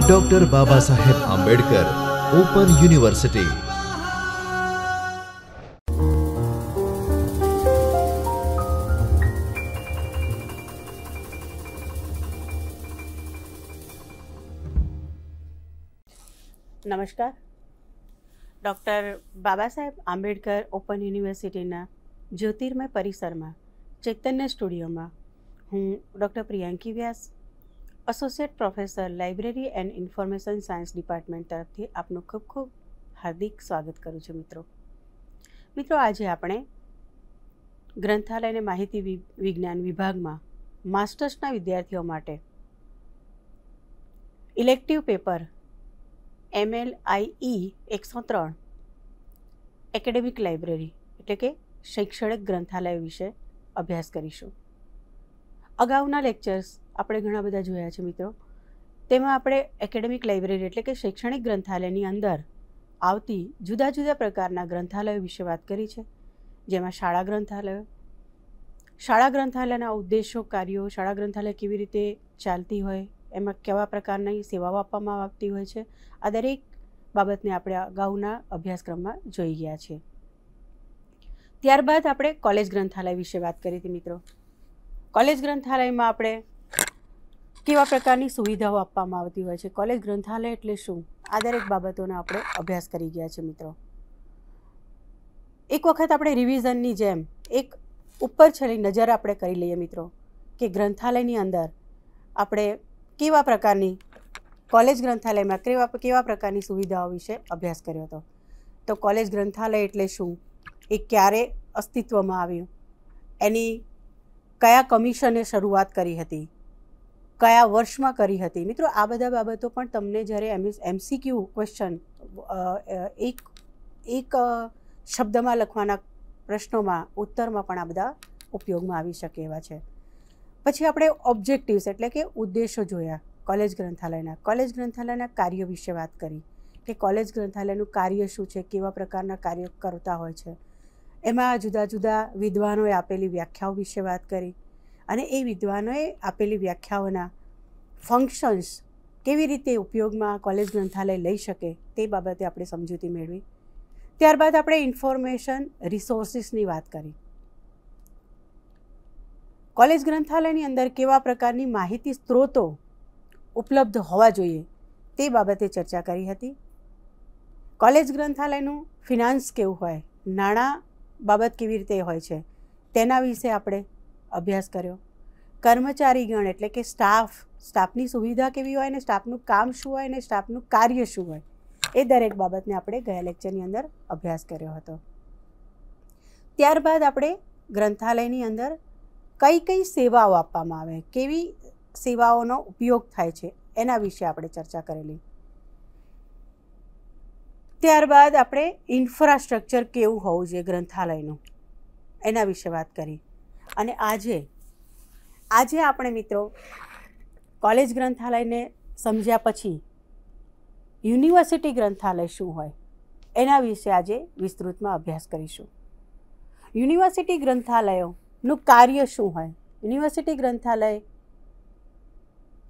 Doctor Baba Saheb Ambedkar open university. નમસ્કાર। Doctor Baba Saheb Ambedkar open યુનિવર્સિટીના જ્યોતિર્મય પરિસરમાં ચૈતન્ય સ્ટુડિયોમાં હું doctor Priyanki Vyas, associate professor library and information science department તરફથી આપનું ખૂબ ખૂબ હાર્દિક સ્વાગત કરું છું। મિત્રો આજે આપણે ગ્રંથાલય અને માહિતી વિજ્ઞાન વિભાગમાં માસ્ટર્સના વિદ્યાર્થીઓ માટે elective paper MLIE 103 academic library એટલે કે શૈક્ષણિક ગ્રંથાલય વિશે અભ્યાસ કરીશું। અગાઉના લેક્ચર્સ આપણે ઘણા બધા જોયા છે મિત્રો। તેમાં આપણે એકેડેમિક લાઇબ્રેરી એટલે કે શૈક્ષણિક ગ્રંથાલયની અંદર આવતી જુદા જુદા પ્રકારના ગ્રંથાલયો વિશે વાત કરી છે, જેમાં શાળા ગ્રંથાલયના ઉદ્દેશો, કાર્યો, શાળા ગ્રંથાલય કેવી રીતે ચાલતી હોય, એમાં કેવા પ્રકારની સેવાઓ આપવામાં આવતી હોય છે, આ દરેક બાબતને આપણે અગાઉના અભ્યાસક્રમમાં જોઈ ગયા છીએ। ત્યારબાદ આપણે કોલેજ ગ્રંથાલય વિશે વાત કરી હતી મિત્રો। કોલેજ ગ્રંથાલયમાં આપણે કેવા પ્રકારની સુવિધાઓ આપવામાં આવતી હોય છે, કોલેજ ગ્રંથાલય એટલે શું, આ દરેક બાબતોનો આપણે અભ્યાસ કરી ગયા છે મિત્રો। એક વખત આપણે રિવિઝનની જેમ એક ઉપર છેલ્લી નજર આપણે કરી લઈએ મિત્રો કે ગ્રંથાલયની અંદર આપણે કેવા પ્રકારની કોલેજ ગ્રંથાલયમાં કેવા પ્રકારની સુવિધાઓ વિશે અભ્યાસ કર્યો હતો। તો કોલેજ ગ્રંથાલય એટલે શું, એ ક્યારે અસ્તિત્વમાં આવ્યું, એની કયા કમિશને શરૂઆત કરી હતી, કયા વર્ષમાં કરી હતી મિત્રો, આ બધા બાબતો પણ તમને જ્યારે MCQ ક્વેશ્ચન એક શબ્દમાં લખવાના પ્રશ્નોમાં ઉત્તરમાં પણ આ બધા ઉપયોગમાં આવી શકે એવા છે। પછી આપણે ઓબ્જેક્ટિવ્સ એટલે કે ઉદ્દેશો જોયા કોલેજ ગ્રંથાલયના કાર્યો વિશે વાત કરી કે કોલેજ ગ્રંથાલયનું કાર્ય શું છે, કેવા પ્રકારના કાર્યો કરતા હોય છે, એમાં જુદા જુદા વિદ્વાનોએ આપેલી વ્યાખ્યાઓ વિશે વાત કરી અને એ વિદ્વાનોએ આપેલી વ્યાખ્યાઓના ફંક્શન્સ કેવી રીતે ઉપયોગમાં કોલેજ ગ્રંથાલય લઈ શકે તે બાબતે આપણે સમજૂતી મેળવી। ત્યારબાદ આપણે ઇન્ફોર્મેશન રિસોર્સિસની વાત કરી, કોલેજ ગ્રંથાલયની અંદર કેવા પ્રકારની માહિતી સ્ત્રોતો ઉપલબ્ધ હોવા જોઈએ તે બાબતે ચર્ચા કરી હતી। કોલેજ ગ્રંથાલયનું ફિનાન્સ કેવું હોય, નાણાં બાબત કેવી રીતે હોય છે તેના વિશે આપણે અભ્યાસ કર્યો। કર્મચારીગણ એટલે કે સ્ટાફની સુવિધા કેવી હોય ને સ્ટાફનું કામ શું હોય ને સ્ટાફનું કાર્ય શું હોય એ દરેક બાબતને આપણે ગયા લેક્ચરની અંદર અભ્યાસ કર્યો હતો। ત્યારબાદ આપણે ગ્રંથાલયની અંદર કઈ કઈ સેવાઓ આપવામાં આવે, કેવી સેવાઓનો ઉપયોગ થાય છે એના વિશે આપણે ચર્ચા કરેલી। ત્યારબાદ આપણે ઇન્ફ્રાસ્ટ્રક્ચર કેવું હોવું જોઈએ ગ્રંથાલયનું એના વિશે વાત કરી અને આજે આપણે મિત્રો કોલેજ ગ્રંથાલયને સમજ્યા પછી યુનિવર્સિટી ગ્રંથાલય શું હોય એના વિશે આજે વિસ્તૃતમાં અભ્યાસ કરીશું। યુનિવર્સિટી ગ્રંથાલયોનું કાર્ય શું હોય, યુનિવર્સિટી ગ્રંથાલય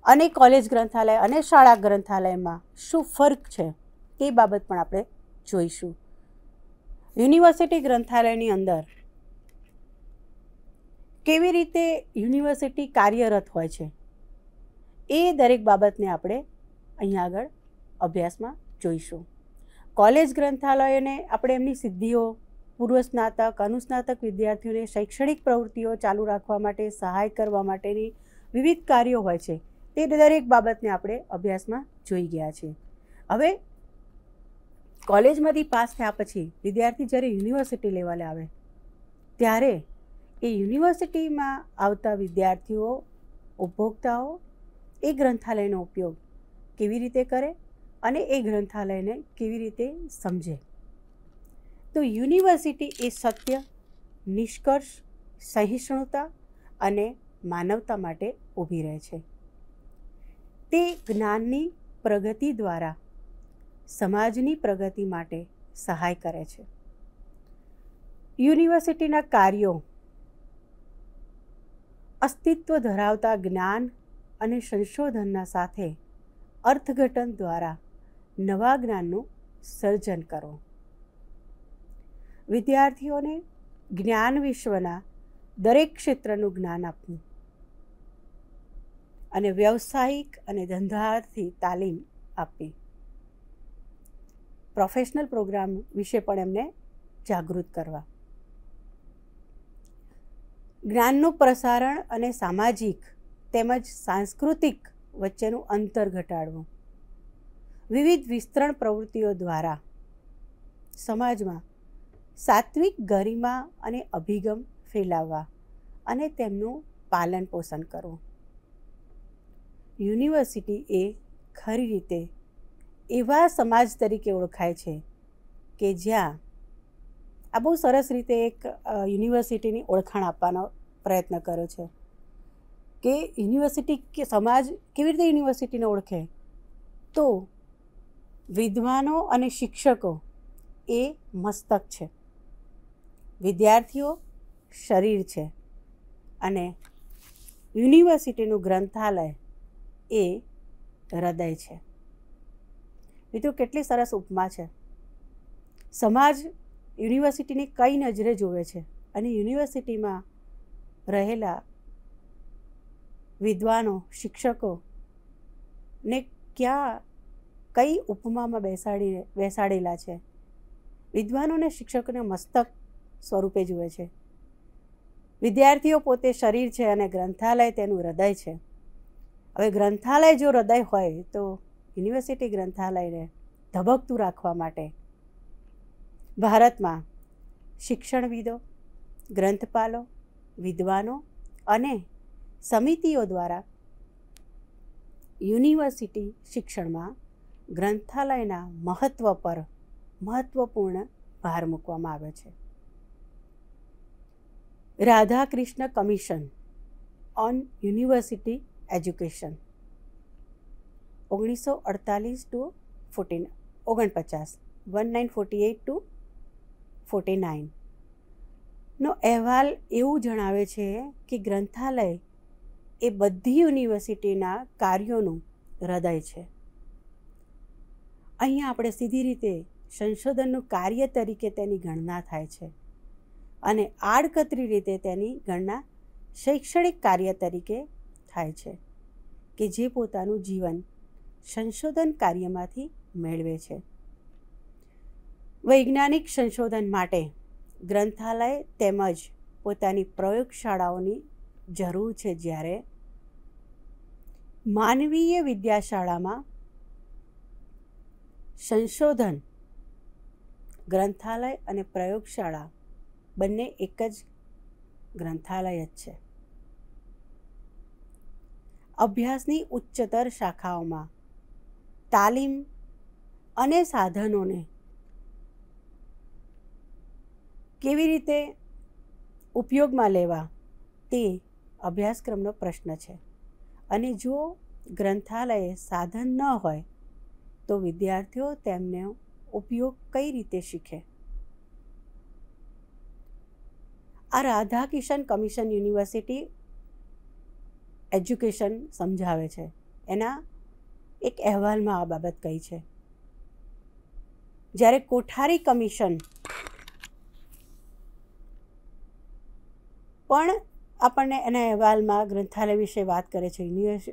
અને કોલેજ ગ્રંથાલય અને શાળા ગ્રંથાલયમાં શું ફરક છે તે બાબત પણ આપણે જોઈશું। યુનિવર્સિટી ગ્રંથાલયની અંદર કેવી રીતે યુનિવર્સિટી કાર્યરત હોય છે એ દરેક બાબતને આપણે અહીંયા આગળ અભ્યાસમાં જોઈશું। કોલેજ ગ્રંથાલયોને આપણે એમની સિદ્ધિઓ, પૂર્વ સ્નાતક, અનુસ્નાતક વિદ્યાર્થીઓને શૈક્ષણિક પ્રવૃત્તિઓ ચાલુ રાખવા માટે સહાય કરવા માટેની વિવિધ કાર્યો હોય છે તે દરેક બાબતને આપણે અભ્યાસમાં જોઈ ગયા છીએ। હવે કોલેજમાંથી પાસ થયા પછી વિદ્યાર્થી જ્યારે યુનિવર્સિટી લેવલે આવે ત્યારે એ યુનિવર્સિટીમાં આવતા વિદ્યાર્થીઓ, ઉપભોક્તાઓ એ ગ્રંથાલયનો ઉપયોગ કેવી રીતે કરે અને એ ગ્રંથાલયને કેવી રીતે સમજે। તો યુનિવર્સિટી એ સત્ય, નિષ્કર્ષ, સહિષ્ણુતા અને માનવતા માટે ઊભી રહે છે। તે જ્ઞાનની પ્રગતિ દ્વારા સમાજની પ્રગતિ માટે સહાય કરે છે। યુનિવર્સિટીના કાર્યો અસ્તિત્વ ધરાવતા જ્ઞાન અને સંશોધનના સાથે અર્થઘટન દ્વારા નવા જ્ઞાનનું સર્જન કરો. વિદ્યાર્થીઓને જ્ઞાન વિશ્વના દરેક ક્ષેત્રનું જ્ઞાન આપવું અને વ્યવસાયિક અને ધંધાર્થી તાલીમ આપવી. પ્રોફેશનલ પ્રોગ્રામ વિશે પણ એમને જાગૃત કરવા. જ્ઞાનનું પ્રસારણ અને સામાજિક તેમજ સાંસ્કૃતિક વચ્ચેનું અંતર ઘટાડવું. વિવિધ વિસ્તરણ પ્રવૃત્તિઓ દ્વારા સમાજમાં સાત્વિક ગરિમા અને અભિગમ ફેલાવવા અને તેમનું પાલન પોષણ કરવું. યુનિવર્સિટી એ ખરી રીતે એવા સમાજ તરીકે ઓળખાય છે કે જ્યાં આ બહુ સરસ રીતે એક યુનિવર્સિટીની ઓળખાણ આપવાનો પ્રયત્ન કર્યો છે કે યુનિવર્સિટી કે સમાજ કેવી રીતે યુનિવર્સિટીને ઓળખે, તો વિદ્વાનો અને શિક્ષકો એ મસ્તક છે, વિદ્યાર્થીઓ શરીર છે અને યુનિવર્સિટીનું ગ્રંથાલય એ હૃદય છે. મિત્રો, કેટલી સરસ ઉપમા છે. સમાજ યુનિવર્સિટીને કઈ નજરે જોવે છે અને યુનિવર્સિટીમાં રહેલા વિદ્વાનો શિક્ષકોને ક્યાં કઈ ઉપમામાં બેસાડેલા છે. વિદ્વાનોને શિક્ષકોને મસ્તક સ્વરૂપે જુએ છે. વિદ્યાર્થીઓ પોતે શરીર છે અને ગ્રંથાલય તેનું હૃદય છે. હવે ગ્રંથાલય જો હૃદય હોય તો યુનિવર્સિટી ગ્રંથાલયને ધબકતું રાખવા માટે ભારતમાં શિક્ષણવિદો, ગ્રંથપાલો, વિદ્વાનો અને સમિતિઓ દ્વારા યુનિવર્સિટી શિક્ષણમાં ગ્રંથાલયના મહત્ત્વ પર મહત્ત્વપૂર્ણ ભાર મૂકવામાં આવે છે. Radhakrishna commission on university education 1948 નો અહેવાલ એવું જણાવે છે કે ગ્રંથાલય એ બધી યુનિવર્સિટીના કાર્યોનું હૃદય છે. અહીંયા આપણે સીધી રીતે સંશોધનનું કાર્ય તરીકે તેની ગણના થાય છે અને આડકતરી રીતે તેની ગણના શૈક્ષણિક કાર્ય તરીકે થાય છે કે જે પોતાનું જીવન સંશોધન કાર્યમાંથી મેળવે છે. વૈજ્ઞાનિક સંશોધન માટે ગ્રંથાલય તેમજ પોતાની પ્રયોગશાળાઓની જરૂર છે, જ્યારે માનવીય વિદ્યાશાળામાં સંશોધન ગ્રંથાલય અને પ્રયોગશાળા બંને એક જ ગ્રંથાલય જ છે. અભ્યાસની ઉચ્ચતર શાખાઓમાં તાલીમ અને સાધનોને કેવી રીતે ઉપયોગમાં લેવા તે અભ્યાસક્રમનો પ્રશ્ન છે અને જો ગ્રંથાલયે સાધન ન હોય તો વિદ્યાર્થીઓ તેમને ઉપયોગ કઈ રીતે શીખે. આ રાધાકિશન કમિશન યુનિવર્સિટી એજ્યુકેશન સમજાવે છે. એના એક અહેવાલમાં આ બાબત કહી છે. જ્યારે કોઠારી કમિશન પણ આપણને એના અહેવાલમાં ગ્રંથાલય વિશે વાત કરે છે,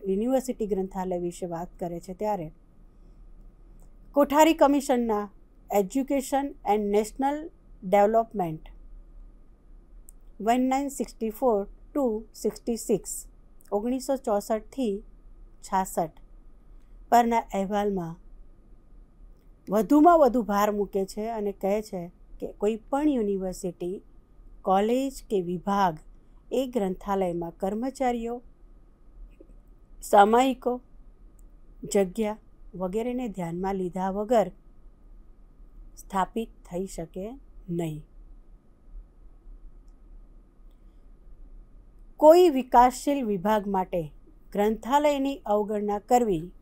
યુનિવર્સિટી ગ્રંથાલય વિશે વાત કરે છે, ત્યારે કોઠારી કમિશનના એજ્યુકેશન એન્ડ નેશનલ ડેવલપમેન્ટ 1964-66 પરના અહેવાલમાં વધુમાં વધુ ભાર મૂકે છે અને કહે છે કે કોઈ પણ યુનિવર્સિટી, કોલેજ કે વિભાગ એ ગ્રંથાલયમાં કર્મચારીઓ, સામાયિકો, જગ્યા વગેરેને ધ્યાનમાં લીધા વગર સ્થાપિત થઈ શકે નહીં. કોઈ વિકાસશીલ વિભાગ માટે ગ્રંથાલયની અવગણના કરવી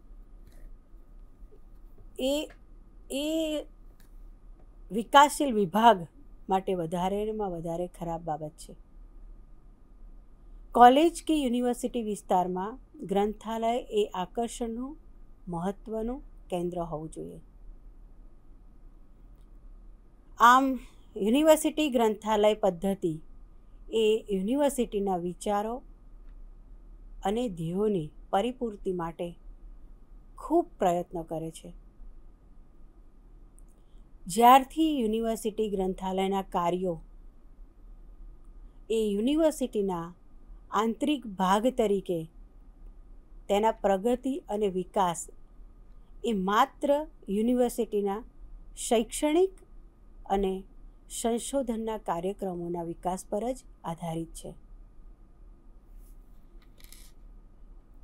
એ વિકાસશીલ વિભાગ માટે વધારેમાં વધારે ખરાબ બાબત છે. કોલેજ કે યુનિવર્સિટી વિસ્તારમાં ગ્રંથાલય એ આકર્ષણનું મહત્ત્વનું કેન્દ્ર હોવું જોઈએ. આમ યુનિવર્સિટી ગ્રંથાલય પદ્ધતિ એ યુનિવર્સિટીના વિચારો અને ધ્યેયોની પરિપૂર્તિ માટે ખૂબ પ્રયત્નો કરે છે. જ્યારથી યુનિવર્સિટી ગ્રંથાલયના કાર્યો એ યુનિવર્સિટીના આંતરિક ભાગ તરીકે તેના પ્રગતિ અને વિકાસ એ માત્ર યુનિવર્સિટીના શૈક્ષણિક અને સંશોધનના કાર્યક્રમોના વિકાસ પર જ આધારિત છે.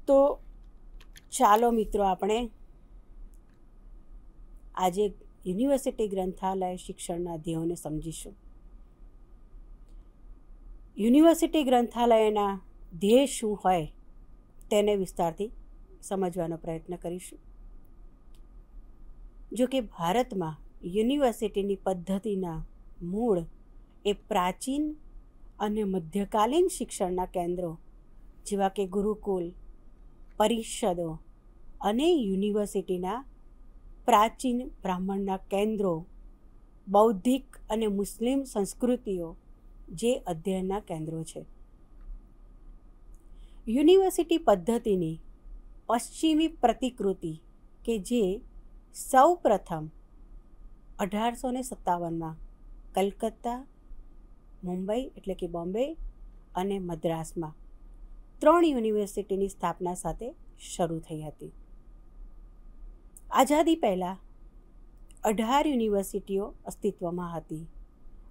તો ચાલો મિત્રો, આપણે આજે યુનિવર્સિટી ગ્રંથાલય શિક્ષણના ધ્યેયોને સમજીશું. યુનિવર્સિટી ગ્રંથાલયના ધ્યેય શું હોય તેને વિસ્તારથી સમજવાનો પ્રયત્ન કરીશું. જો કે ભારતમાં યુનિવર્સિટીની પદ્ધતિના મૂળ એ પ્રાચીન અને મધ્યકાલીન શિક્ષણના કેન્દ્રો જેવા કે ગુરુકુલ, પરિષદો અને યુનિવર્સિટીના પ્રાચીન બ્રાહ્મણના કેન્દ્રો, બૌદ્ધિક અને મુસ્લિમ સંસ્કૃતિઓ જે અધ્યયનના કેન્દ્રો છે. યુનિવર્સિટી પદ્ધતિની પશ્ચિમી પ્રતિકૃતિ કે જે સૌ પ્રથમ 1857માં કલકત્તા, મુંબઈ એટલે કે બોમ્બે અને મદ્રાસમાં 3 યુનિવર્સિટીની સ્થાપના સાથે શરૂ થઈ હતી. આઝાદી પહેલાં 18 યુનિવર્સિટીઓ અસ્તિત્વમાં હતી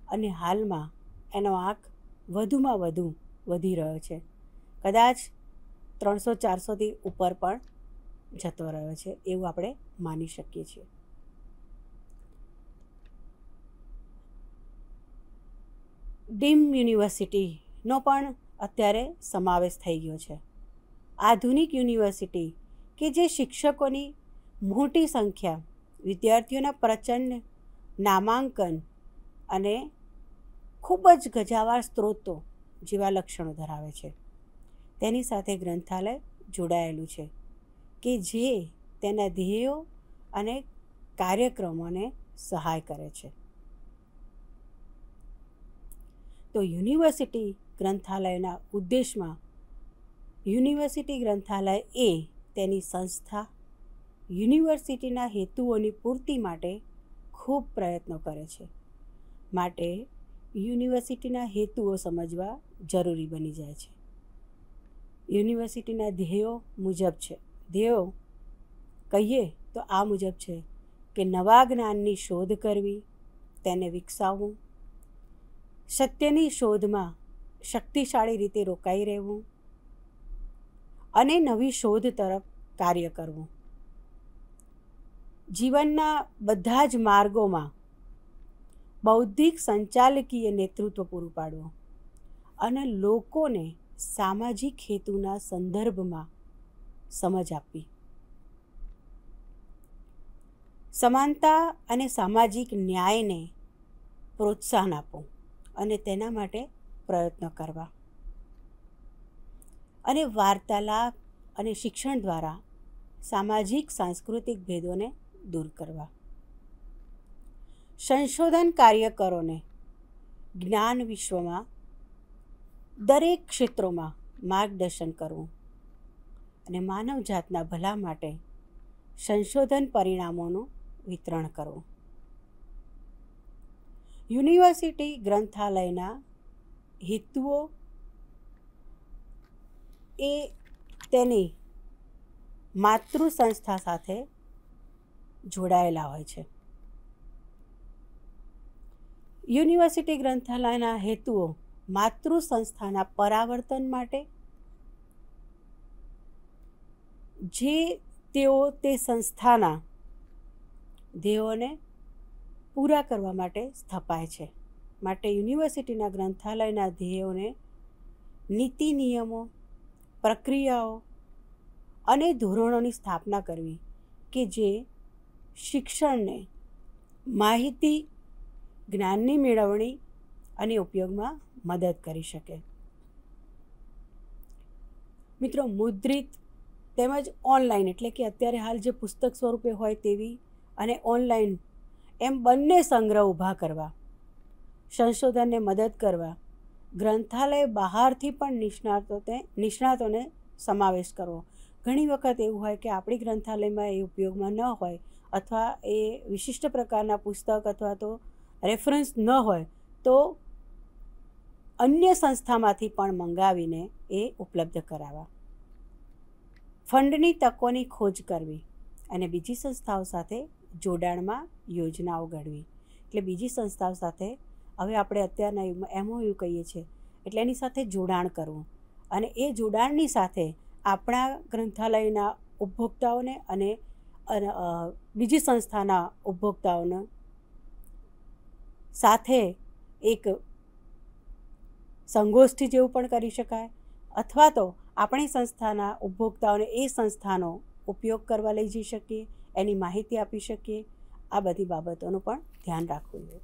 અને હાલમાં એનો આંક વધુમાં વધુ વધી રહ્યો છે. કદાચ 300-400થી ઉપર પણ જતો રહ્યો છે એવું આપણે માની શકીએ છીએ. ડીમ યુનિવર્સિટીનો પણ અત્યારે સમાવેશ થઈ ગયો છે. આધુનિક યુનિવર્સિટી કે જે શિક્ષકોની મોટી સંખ્યા, વિદ્યાર્થીઓના પ્રચંડ નામાંકન અને ખૂબ જ ગજાવાર સ્ત્રોતો જેવા લક્ષણો ધરાવે છે. તેની સાથે ગ્રંથાલય જોડાયેલું છે કે જે તેના ધ્યેયો અને કાર્યક્રમોને સહાય કરે છે. તો યુનિવર્સિટી ગ્રંથાલયના ઉદ્દેશમાં યુનિવર્સિટી ગ્રંથાલય એ તેની સંસ્થા યુનિવર્સિટીના હેતુઓની પૂર્તિ માટે ખૂબ પ્રયત્નો કરે છે. માટે યુનિવર્સિટીના હેતુઓ સમજવા જરૂરી બની જાય છે. યુનિવર્સિટીના ધ્યેયો મુજબ છે. ધ્યેયો કહીએ તો આ મુજબ છે કે નવા જ્ઞાનની શોધ કરવી, તેને વિકસાવવું, સત્યની શોધમાં શક્તિશાળી રીતે રોકાઈ રહેવું અને નવી શોધ તરફ કાર્ય કરવું. જીવનના બધા જ માર્ગોમાં બૌદ્ધિક સંચાલકીય નેતૃત્વ પૂરું પાડવું અને લોકોને સામાજિક હેતુના સંદર્ભમાં સમજ આપવી. સમાનતા અને સામાજિક ન્યાયને પ્રોત્સાહન આપવું અને તેના માટે પ્રયત્નો કરવા અને વાર્તાલાપ અને શિક્ષણ દ્વારા સામાજિક સાંસ્કૃતિક ભેદોને દૂર કરવા. સંશોધન કાર્યકરોને જ્ઞાન વિશ્વમાં દરેક ક્ષેત્રોમાં માર્ગદર્શન કરવું અને માનવજાતના ભલા માટે સંશોધન પરિણામોનું વિતરણ કરવું. યુનિવર્સિટી ગ્રંથાલયના હેતુઓ એ તેની માતૃ સંસ્થા સાથે જોડાયેલા હોય છે. યુનિવર્સિટી ગ્રંથાલયના હેતુઓ માતૃ સંસ્થાના પરાવર્તન માટે, જે તેઓ તે સંસ્થાના ધ્યેયોને પૂરા કરવા માટે સ્થપાય છે. માટે યુનિવર્સિટીના ગ્રંથાલયના ધ્યેયોને નીતિ નિયમો, પ્રક્રિયાઓ અને ધોરણોની સ્થાપના કરવી કે જે શિક્ષણને માહિતી, જ્ઞાનની મેળવણી અને ઉપયોગમાં મદદ કરી શકે. મિત્રો, મુદ્રિત તેમજ ઓનલાઈન એટલે કે અત્યારે હાલ જે પુસ્તક સ્વરૂપે હોય તેવી અને ઓનલાઈન એમ બંને સંગ્રહ ઊભા કરવા, સંશોધનને મદદ કરવા, ગ્રંથાલય બહારથી પણ નિષ્ણાતોને સમાવેશ કરવો. ઘણી વખત એવું હોય કે આપણી ગ્રંથાલયમાં એ ઉપયોગમાં ન હોય અથવા એ વિશિષ્ટ પ્રકારના પુસ્તક અથવા તો રેફરન્સ ન હોય તો અન્ય સંસ્થામાંથી પણ મંગાવીને એ ઉપલબ્ધ કરાવવા. ફંડની તકોની ખોજ કરવી અને બીજી સંસ્થાઓ સાથે જોડાણમાં યોજનાઓ ઘડવી. એટલે બીજી સંસ્થાઓ સાથે હવે આપણે અત્યારના યુગમાં MOU કહીએ છીએ, એટલે એની સાથે જોડાણ કરવું અને એ જોડાણની સાથે આપણા ગ્રંથાલયના ઉપભોક્તાઓને અને બીજી સંસ્થાના ઉપભોક્તાઓને સાથે એક સંગોષ્ઠી જેવું પણ કરી શકાય, અથવા તો આપણી સંસ્થાના ઉપભોક્તાઓને એ સંસ્થાનો ઉપયોગ કરવા લઈ જઈ શકીએ, એની માહિતી આપી શકીએ. આ બધી બાબતોનું પણ ધ્યાન રાખવું જોઈએ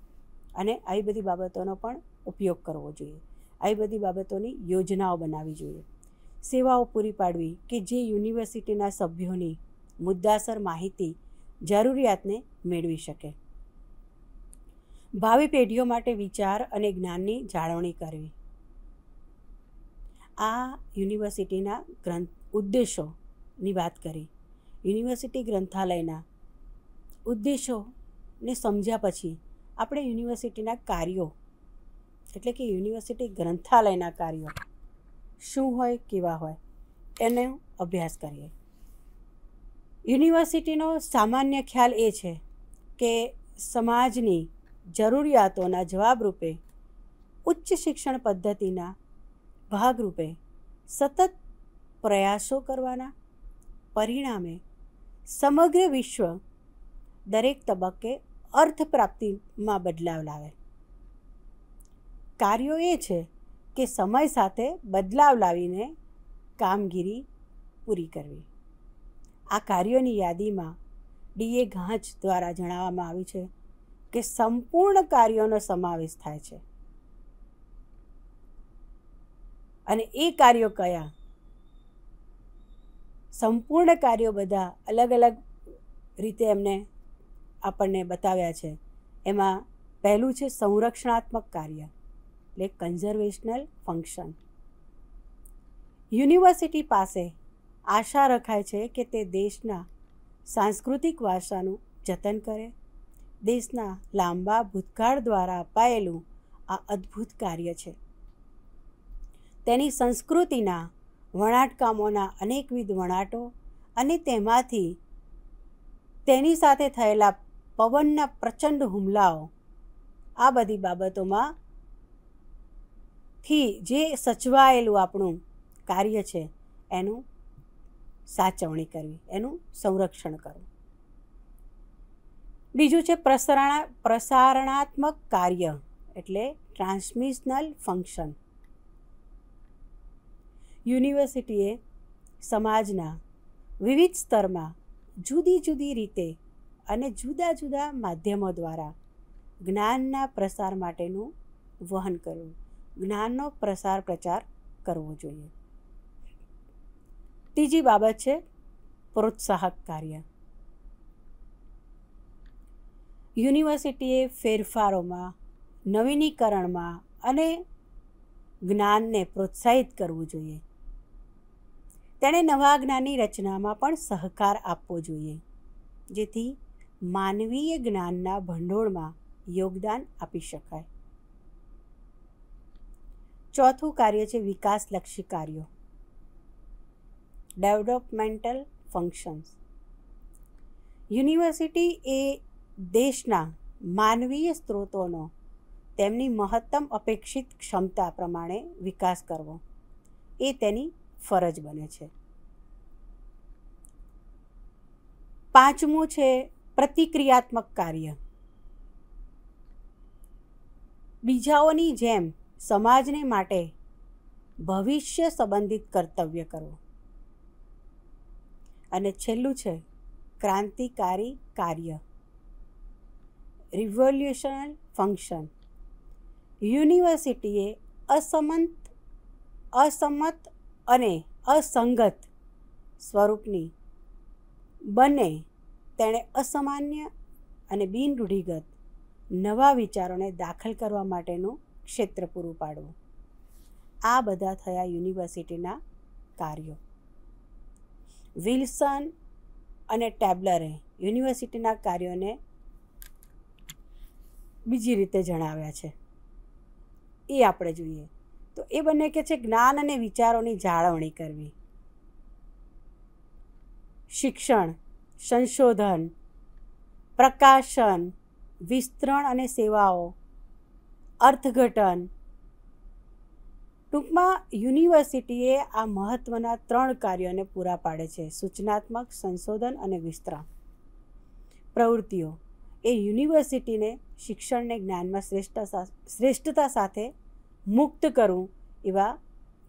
અને આવી બધી બાબતોનો પણ ઉપયોગ કરવો જોઈએ. આવી બધી બાબતોની યોજનાઓ બનાવવી જોઈએ. સેવાઓ પૂરી પાડવી કે જે યુનિવર્સિટીના સભ્યોની મુદ્દાસર માહિતી જરૂરિયાતને મેળવી શકે. ભાવિ પેઢીઓ માટે વિચાર અને જ્ઞાનની જાળવણી કરવી. આ યુનિવર્સિટીના ઉદ્દેશોની વાત કરી. યુનિવર્સિટી ગ્રંથાલયના ઉદ્દેશોને સમજ્યા પછી આપણે યુનિવર્સિટીના કાર્યો એટલે કે યુનિવર્સિટી ગ્રંથાલયના કાર્યો શું હોય, કેવા હોય, એનો અભ્યાસ કરીએ. યુનિવર્સિટીનો સામાન્ય ખ્યાલ એ છે કે સમાજની જરૂરિયાતોના જવાબરૂપે ઉચ્ચ શિક્ષણ પદ્ધતિના ભાગરૂપે સતત પ્રયાસો કરવાના પરિણામે સમગ્ર વિશ્વ દરેક તબક્કે અર્થપ્રાપ્તિમાં બદલાવ લાવે. કાર્યો એ છે કે સમય સાથે બદલાવ લાવીને કામગીરી પૂરી કરવી. આ કાર્યોની યાદીમાં DA ઘાંચ દ્વારા જણાવવામાં આવ્યું છે કે સંપૂર્ણ કાર્યોનો સમાવેશ થાય છે. અને એ કાર્યો કયા? સંપૂર્ણ કાર્યો બધા અલગ અલગ રીતે એમને આપણને બતાવ્યા છે. એમાં પહેલું છે સંરક્ષણાત્મક કાર્ય એટલે કન્ઝર્વેશનલ ફંક્શન. યુનિવર્સિટી પાસે આશા રખાય છે કે તે દેશના સાંસ્કૃતિક વારસાનું જતન કરે. દેશના લાંબા ભૂતકાળ દ્વારા અપાયેલું આ અદ્ભુત કાર્ય છે. તેની સંસ્કૃતિના વણાટકામોના અનેકવિધ વણાટો અને તેમાંથી તેની સાથે થયેલા પવનના પ્રચંડ હુમલાઓ, આ બધી બાબતોમાંથી જે સચવાયેલું આપણું કાર્ય છે એનું સાચવણી કરવી, એનું સંરક્ષણ કરવું. બીજું છે પ્રસારણાત્મક કાર્ય એટલે ટ્રાન્સમિશનલ ફંક્શન. યુનિવર્સિટીએ સમાજના વિવિધ સ્તરમાં જુદી જુદી રીતે અને જુદા જુદા માધ્યમો દ્વારા જ્ઞાનના પ્રસાર માટેનું વહન કરવું, જ્ઞાનનો પ્રચાર કરવો જોઈએ. ત્રીજી બાબત છે પ્રોત્સાહક કાર્ય. યુનિવર્સિટીએ ફેરફારોમાં, નવીનીકરણમાં અને જ્ઞાનને પ્રોત્સાહિત કરવું જોઈએ. તેણે નવા જ્ઞાનની રચનામાં પણ સહકાર આપવો જોઈએ, જેથી માનવીય જ્ઞાનના ભંડોળમાં યોગદાન આપી શકાય. ચોથું કાર્ય છે વિકાસલક્ષી કાર્યો, ડેવલપમેન્ટલ ફંક્શન્સ. યુનિવર્સિટી એ દેશના માનવીય સ્ત્રોતોનો તેમની મહત્તમ અપેક્ષિત ક્ષમતા પ્રમાણે વિકાસ કરવો એ તેની ફરજ બને છે. પાંચમું છે પ્રતિક્રિયાત્મક કાર્ય. બીજાઓની જેમ સમાજને માટે ભવિષ્ય સંબંધિત કર્તવ્ય કરવું. અને છેલ્લું છે ક્રાંતિકારી કાર્ય, રિવોલ્યુશનલ ફંક્શન. યુનિવર્સિટીએ અસંમત અને અસંગત સ્વરૂપની બને તેણે અસામાન્ય અને બિનરૂઢિગત નવા વિચારોને દાખલ કરવા માટેનું ક્ષેત્ર પૂરું પાડવું. આ બધા થયા યુનિવર્સિટીના કાર્યો. વિલ્સન અને ટેબલરે યુનિવર્સિટીના કાર્યોને બીજી રીતે જણાવ્યા છે, એ આપણે જોઈએ તો એ બંને કહે છે જ્ઞાન અને વિચારોની જાળવણી કરવી, શિક્ષણ, સંશોધન, પ્રકાશન, વિસ્તરણ અને સેવાઓ, અર્થઘટન. ટૂંકમાં યુનિવર્સિટીએ આ મહત્ત્વના 3 કાર્યોને પૂરા પાડે છે: સૂચનાત્મક, સંશોધન અને વિસ્તરણ પ્રવૃત્તિઓ. એ યુનિવર્સિટીને શિક્ષણને જ્ઞાનમાં શ્રેષ્ઠતા સાથે મુક્ત કરવું એવા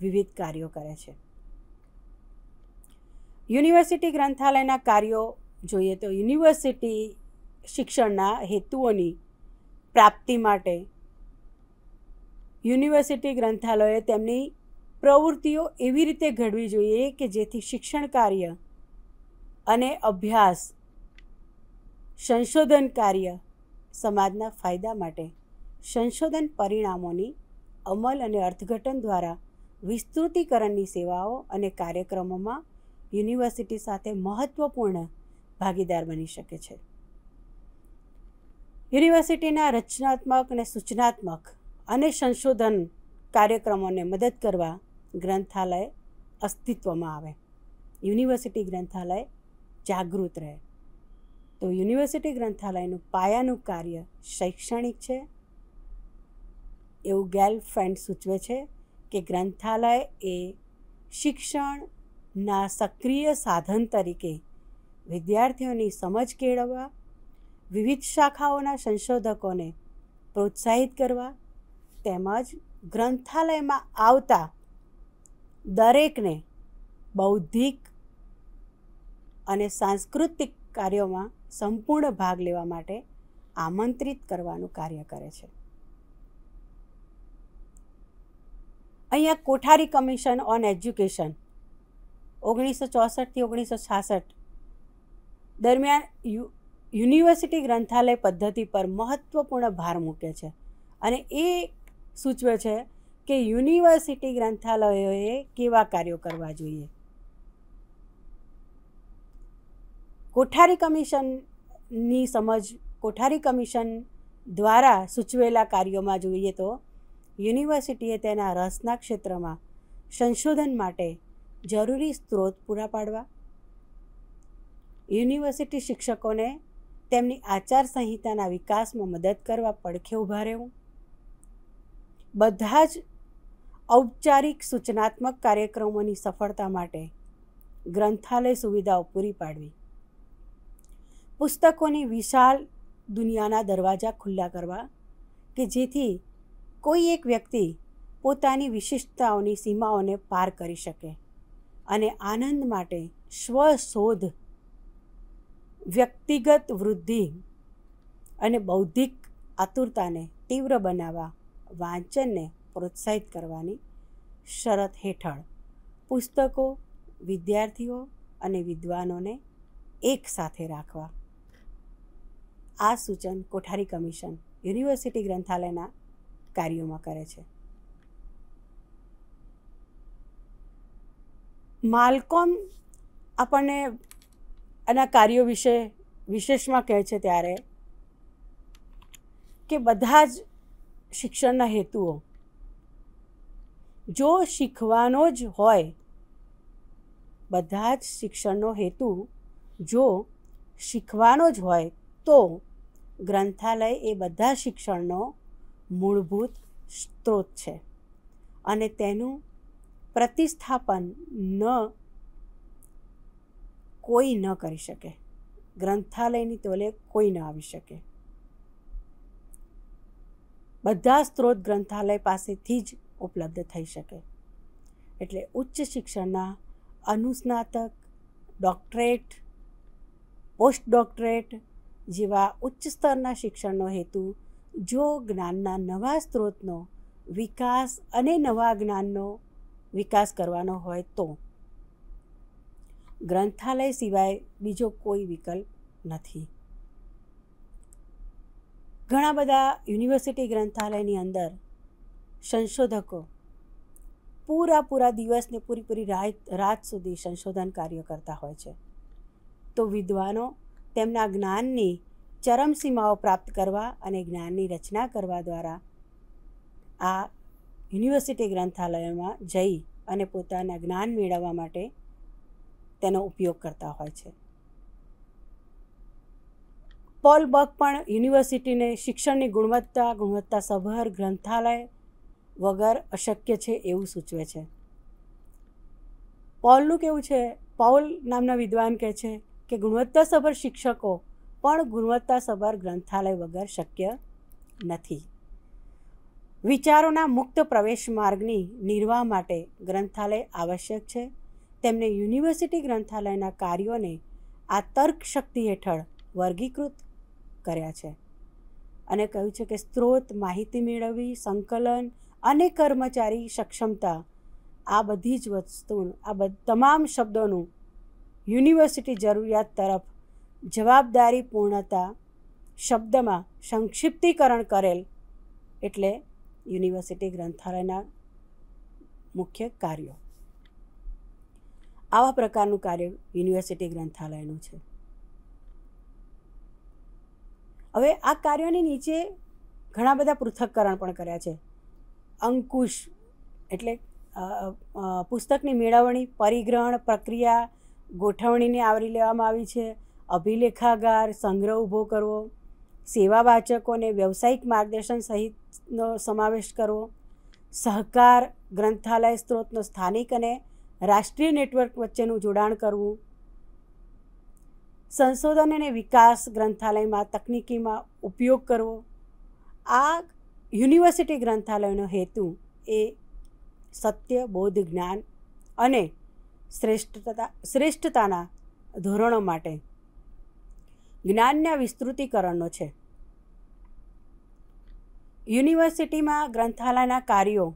વિવિધ કાર્યો કરે છે. યુનિવર્સિટી ગ્રંથાલયના કાર્યો જોઈએ તો યુનિવર્સિટી શિક્ષણના હેતુઓની પ્રાપ્તિ માટે યુનિવર્સિટી ગ્રંથાલયોએ તેમની પ્રવૃત્તિઓ એવી રીતે ઘડવી જોઈએ કે જેથી શિક્ષણ કાર્ય અને અભ્યાસ, સંશોધન કાર્ય સમાજના ફાયદા માટે સંશોધન પરિણામોની અમલ અને અર્થઘટન દ્વારા વિસ્તૃતીકરણની સેવાઓ અને કાર્યક્રમોમાં યુનિવર્સિટી સાથે મહત્ત્વપૂર્ણ ભાગીદાર બની શકે છે. યુનિવર્સિટીના રચનાત્મક અને સૂચનાત્મક અને સંશોધન કાર્યક્રમોને મદદ કરવા ગ્રંથાલય અસ્તિત્વમાં આવે, યુનિવર્સિટી ગ્રંથાલય જાગૃત રહે. તો યુનિવર્સિટી ગ્રંથાલયનું પાયાનું કાર્ય શૈક્ષણિક છે એવું ગેલફેન્ડ સૂચવે છે કે ગ્રંથાલય એ શિક્ષણના સક્રિય સાધન તરીકે વિદ્યાર્થીઓની સમજ કેળવવા, વિવિધ શાખાઓના સંશોધકોને પ્રોત્સાહિત કરવા તેમજ ગ્રંથાલયમાં આવતા દરેકને બૌદ્ધિક અને સાંસ્કૃતિક કાર્યોમાં સંપૂર્ણ ભાગ લેવા માટે આમંત્રિત કરવાનું કાર્ય કરે છે. અહીંયા કોઠારી કમિશન ઓન એજ્યુકેશન 1964થી 1966 દરમિયાન યુનિવર્સિટી ગ્રંથાલય પદ્ધતિ પર મહત્ત્વપૂર્ણ ભાર મૂકે છે અને એ સૂચવે છે કે યુનિવર્સિટી ગ્રંથાલયોએ કેવા કાર્યો કરવા જોઈએ. કોઠારી કમિશનની સમજ, કોઠારી કમિશન દ્વારા સૂચવેલા કાર્યોમાં જોઈએ તો યુનિવર્સિટીએ તેના રસના ક્ષેત્રમાં સંશોધન માટે જરૂરી સ્ત્રોત પૂરા પાડવા, યુનિવર્સિટી શિક્ષકોને તેમની આચારસંહિતાના વિકાસમાં મદદ કરવા પડખે ઊભા રહેવું, બધા જ ઔપચારિક સૂચનાત્મક કાર્યક્રમોની સફળતા માટે ગ્રંથાલય સુવિધાઓ પૂરી પાડવી, પુસ્તકોની વિશાળ દુનિયાના દરવાજા ખુલ્લા કરવા કે જેથી કોઈ એક વ્યક્તિ પોતાની વિશિષ્ટતાઓની સીમાઓને પાર કરી શકે અને આનંદ માટે સ્વશોધ, વ્યક્તિગત વૃદ્ધિ અને બૌદ્ધિક આતુરતાને તીવ્ર બનાવવા વાંચનને પ્રોત્સાહિત કરવાની શરત હેઠળ પુસ્તકો, વિદ્યાર્થીઓ અને વિદ્વાનોને એક સાથે રાખવા. આ સૂચન કોઠારી કમિશન યુનિવર્સિટી ગ્રંથાલયના કાર્યોમાં કરે છે. માલ્કોમ આપણને આના કાર્યો વિશે વિશેષમાં કહે છે ત્યારે કે બધા જ શિક્ષણના હેતુઓ જો શીખવાનો જ હોય, બધા જ શિક્ષણનો હેતુ જો શીખવાનો જ હોય તો ગ્રંથાલય એ બધા શિક્ષણનો મૂળભૂત સ્ત્રોત છે અને તેનું પ્રતિસ્થાપન કોઈ ન કરી શકે. ગ્રંથાલયની તોલે કોઈ ન આવી શકે. બધા સ્ત્રોત ગ્રંથાલય પાસેથી જ ઉપલબ્ધ થઈ શકે. એટલે ઉચ્ચ શિક્ષણના અનુસ્નાતક, ડોક્ટરેટ, પોસ્ટ ડોક્ટરેટ જેવા ઉચ્ચ સ્તરના શિક્ષણનો હેતુ જો જ્ઞાનના નવા સ્ત્રોતનો વિકાસ અને નવા જ્ઞાનનો વિકાસ કરવાનો હોય તો ગ્રંથાલય સિવાય બીજો કોઈ વિકલ્પ નથી. ઘણા બધા યુનિવર્સિટી ગ્રંથાલયની અંદર સંશોધકો પૂરા દિવસને પૂરી રાત સુધી સંશોધન કાર્ય કરતા હોય છે. તો વિદ્વાનો તેમના જ્ઞાનની ચરમસીમાઓ પ્રાપ્ત કરવા અને જ્ઞાનની રચના કરવા દ્વારા આ યુનિવર્સિટી ગ્રંથાલયોમાં જઈ અને પોતાના જ્ઞાન મેળવવા માટે તેનો ઉપયોગ કરતા હોય છે. પોલ બક પણ યુનિવર્સિટીને શિક્ષણની ગુણવત્તાસભર ગ્રંથાલય વગર અશક્ય છે એવું સૂચવે છે. પોલનું કેવું છે, પોલ નામના વિદ્વાન કહે છે કે ગુણવત્તાસભર શિક્ષકો પણ ગુણવત્તાસભર ગ્રંથાલય વગર શક્ય નથી. વિચારોના મુક્ત પ્રવેશ માર્ગની નિર્વાહ માટે ગ્રંથાલય આવશ્યક છે. તેમને યુનિવર્સિટી ગ્રંથાલયના કાર્યોને આ તર્ક શક્તિ હેઠળ વર્ગીકૃત કર્યા છે અને કહ્યું છે કે સ્ત્રોત, માહિતી મેળવવી, સંકલન અને કર્મચારી સક્ષમતા, આ બધી જ વસ્તુ, તમામ શબ્દોનું યુનિવર્સિટી જરૂરિયાત તરફ જવાબદારી પૂર્ણતા શબ્દમાં સંક્ષિપ્તીકરણ કરેલ એટલે યુનિવર્સિટી ગ્રંથાલયના મુખ્ય કાર્યો. આવા પ્રકારનું કાર્ય યુનિવર્સિટી ગ્રંથાલયનું છે. હવે આ કાર્યોની નીચે ઘણા બધા પૃથક્કરણ પણ કર્યા છે. અંકુશ એટલે પુસ્તકની મેળવણી, પરિગ્રહણ પ્રક્રિયા, ગોઠવણીને આવરી લેવામાં આવી છે. અભિલેખાગાર, સંગ્રહ ઊભો કરવો, સેવા વાચકોને વ્યવસાયિક માર્ગદર્શન સહિતનો સમાવેશ કરવો, સહકાર, ગ્રંથાલય સ્ત્રોતનો સ્થાનિક અને રાષ્ટ્રીય નેટવર્ક વચ્ચેનું જોડાણ કરવું, સંશોધન અને વિકાસ, ગ્રંથાલયમાં તકનીકીમાં ઉપયોગ કરવો. આ યુનિવર્સિટી ગ્રંથાલયનો હેતુ એ સત્ય, બોધ, જ્ઞાન અને શ્રેષ્ઠતાના ધોરણો માટે જ્ઞાનના વિસ્તૃતીકરણનો છે. યુનિવર્સિટીમાં ગ્રંથાલયના કાર્યો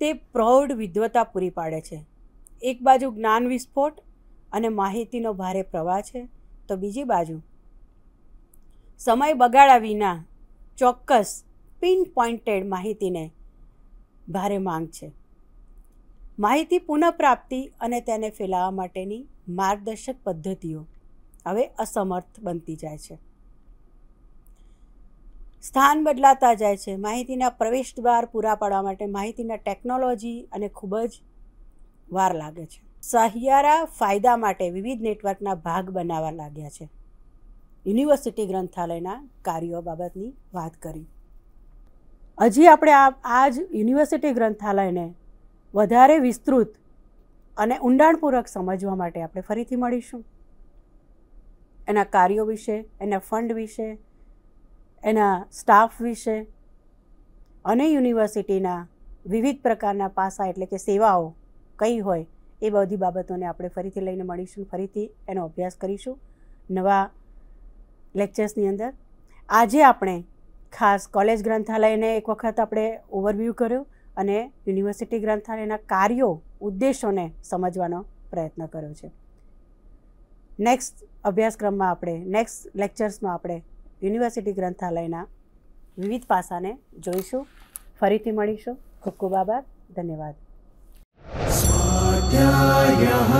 તે પ્રૌઢ વિદ્વતા પૂરી પાડે છે. એક બાજુ જ્ઞાન વિસ્ફોટ અને માહિતીનો ભારે પ્રવાહ છે, તો બીજી બાજુ સમય બગાડ્યા વિના ચોક્કસ પિન પોઇન્ટેડ માહિતીને ભારે માંગ છે. માહિતી પુનઃપ્રાપ્તિ અને તેને ફેલાવવા માટેની માર્ગદર્શક પદ્ધતિઓ હવે અસમર્થ બનતી જાય છે. સ્થાન બદલાતા જાય છે. માહિતીના પ્રવેશ દ્વાર પૂરા પાડવા માટે માહિતીના ટેકનોલોજી અને ખૂબ જ વાર લાગે છે. સહિયારા ફાયદા માટે વિવિધ નેટવર્કના ભાગ બનાવવા લાગ્યા છે. યુનિવર્સિટી ગ્રંથાલયના કાર્યો બાબતની વાત કરી. હજી આપણે આ જ યુનિવર્સિટી ગ્રંથાલયને વધારે વિસ્તૃત અને ઊંડાણપૂર્વક સમજવા માટે આપણે ફરીથી મળીશું. એના કાર્યો વિશે, એના ફંડ વિશે, એના સ્ટાફ વિશે અને યુનિવર્સિટીના વિવિધ પ્રકારના પાસા એટલે કે સેવાઓ કઈ હોય એ બધી બાબતોને આપણે ફરીથી લઈને મળીશું, ફરીથી એનો અભ્યાસ કરીશું નવા લેક્ચર્સની અંદર. આજે આપણે ખાસ કોલેજ ગ્રંથાલયને એક વખત આપણે ઓવરવ્યૂ કર્યો અને યુનિવર્સિટી ગ્રંથાલયના કાર્યો, ઉદ્દેશોને સમજવાનો પ્રયત્ન કર્યો છે. નેક્સ્ટ અભ્યાસક્રમમાં આપણે, નેક્સ્ટ લેક્ચર્સમાં આપણે યુનિવર્સિટી ગ્રંથાલયના વિવિધ પાસાને જોઈશું. ફરીથી મળીશું. ખૂબ ખૂબ આભાર. ધન્યવાદ. સ્વાધ્યાયઃ